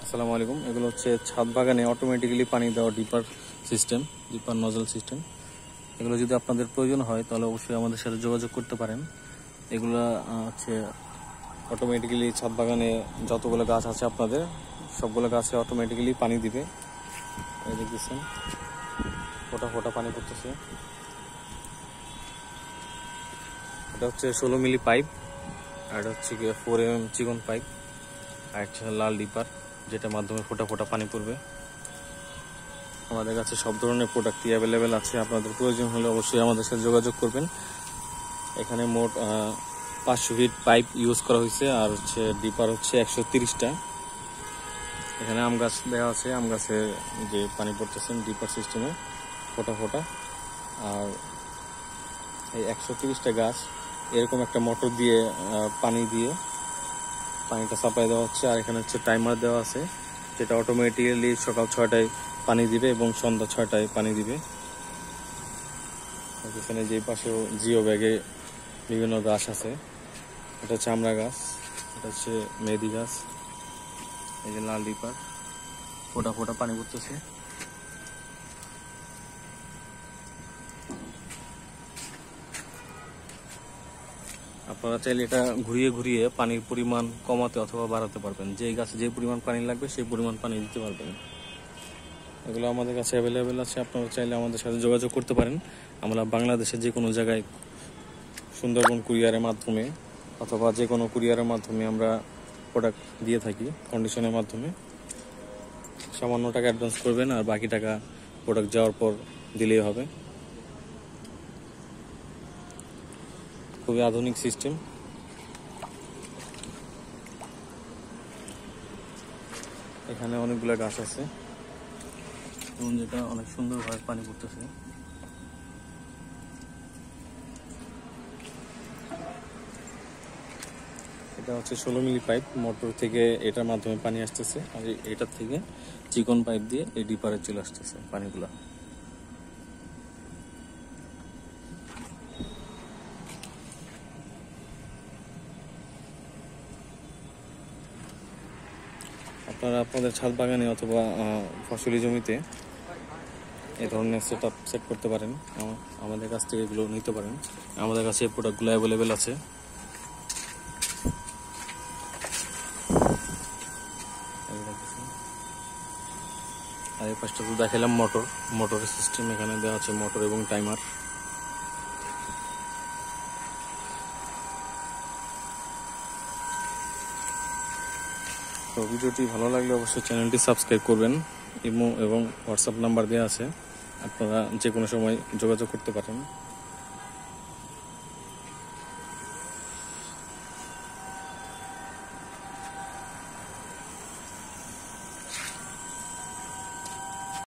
আসসালামু আলাইকুম। এগুলো হচ্ছে ছাদ বাগানে অটোমেটিক্যালি পানি দেওয়া ডিপার সিস্টেম, ডিপার নজল সিস্টেম। এগুলো যদি আপনাদের প্রয়োজন হয় তাহলে অবশ্যই আমাদের সাথে যোগাযোগ করতে পারেন। এগুলো হচ্ছে অটোমেটিক্যালি ছাদ বাগানে যতগুলো গাছ আছে আপনাদের সবগুলো গাছে অটোমেটিক্যালি পানি দিবে। এই দেখতেছেন ফোটা ফোটা পানি পড়তেছে। এটা হচ্ছে 16 মিলি পাইপ, আর এটা হচ্ছে 4 mm চিকন পাইপ, আর একটা লাল ডিপার যেটার মাধ্যমে ফোটা ফোটা পানি পড়বে। আমাদের কাছে সব ধরনের প্রোডাক্টই অ্যাভেলেবেল আছে। আপনাদের প্রয়োজন হলে অবশ্যই আমাদের সাথে যোগাযোগ করবেন। এখানে মোট 500 ফিট পাইপ ইউজ করা হয়েছে, আর হচ্ছে ডিপার হচ্ছে 130টা। এখানে আম গাছ দেওয়া আছে, আম গাছে যে পানি পড়তেছেন ডিপার সিস্টেমে ফোটা ফোটা। আর এই 130টা গাছ এরকম একটা মোটর দিয়ে পানি দিয়ে পানিটা সাপ্লাই দেওয়া হচ্ছে। আর এখানে হচ্ছে টাইমার দেওয়া আছে যেটা অটোমেটিক্যালি সকাল 6টায় পানি দিবে এবং সন্ধ্যা 6টায় পানি দিবে। এখানে যে পাশেও জিও ব্যাগে বিভিন্ন গাছ আছে। এটা হচ্ছে আমড়া গাছ, এটা হচ্ছে মেহেদি গাছ। এই যে লাল ডিপার ফোটা ফোটা পানি পড়তেছে। আপনারা চাইলে এটা ঘুরিয়ে ঘুরিয়ে পানির পরিমাণ কমাতে অথবা বাড়াতে পারবেন। যে গাছে যে পরিমাণ পানি লাগবে সেই পরিমাণ পানি দিতে পারবেন। এগুলো আমাদের কাছে অ্যাভেলেবেল আছে। আপনারা চাইলে আমাদের সাথে যোগাযোগ করতে পারেন। আমরা বাংলাদেশের যে কোনো জায়গায় সুন্দরবন কুরিয়ারের মাধ্যমে অথবা যে কোনো কুরিয়ারের মাধ্যমে আমরা প্রোডাক্ট দিয়ে থাকি কন্ডিশনের মাধ্যমে। সামান্য টাকা অ্যাডভান্স করবেন আর বাকি টাকা প্রোডাক্ট যাওয়ার পর দিলেই হবে। খুবই আধুনিক সিস্টেম। এখানে অনেকগুলো গাছ আছে এবং যেটা অনেক সুন্দরভাবে পানি পড়তেছে। এটা হচ্ছে 16 মিলি পাইপ, মোটর থেকে এটার মাধ্যমে পানি আসতেছে, আর এটার থেকে চিকন পাইপ দিয়ে এই ডিপারে চলে আসতেছে পানিগুলা। আপনারা আপনাদের ছাদ বাগানে অথবা ফসলি জমিতে এই ধরনের সেট করতে পারেন। আমাদের কাছ থেকে এগুলো নিতে পারেন। আমাদের কাছে এই প্রোডাক্টগুলো অ্যাভেলেবেল আছে। আর এই পাশটা তো দেখালাম মোটরের সিস্টেম। এখানে দেওয়া আছে মোটর এবং টাইমার। তো ভিডিওটি ভালো লাগলে অবশ্যই চ্যানেলটি সাবস্ক্রাইব করবেন। ইমো এবং হোয়াটসঅ্যাপ নাম্বার দেওয়া আছে, আপনারা যে কোনো সময় যোগাযোগ করতে পারেন।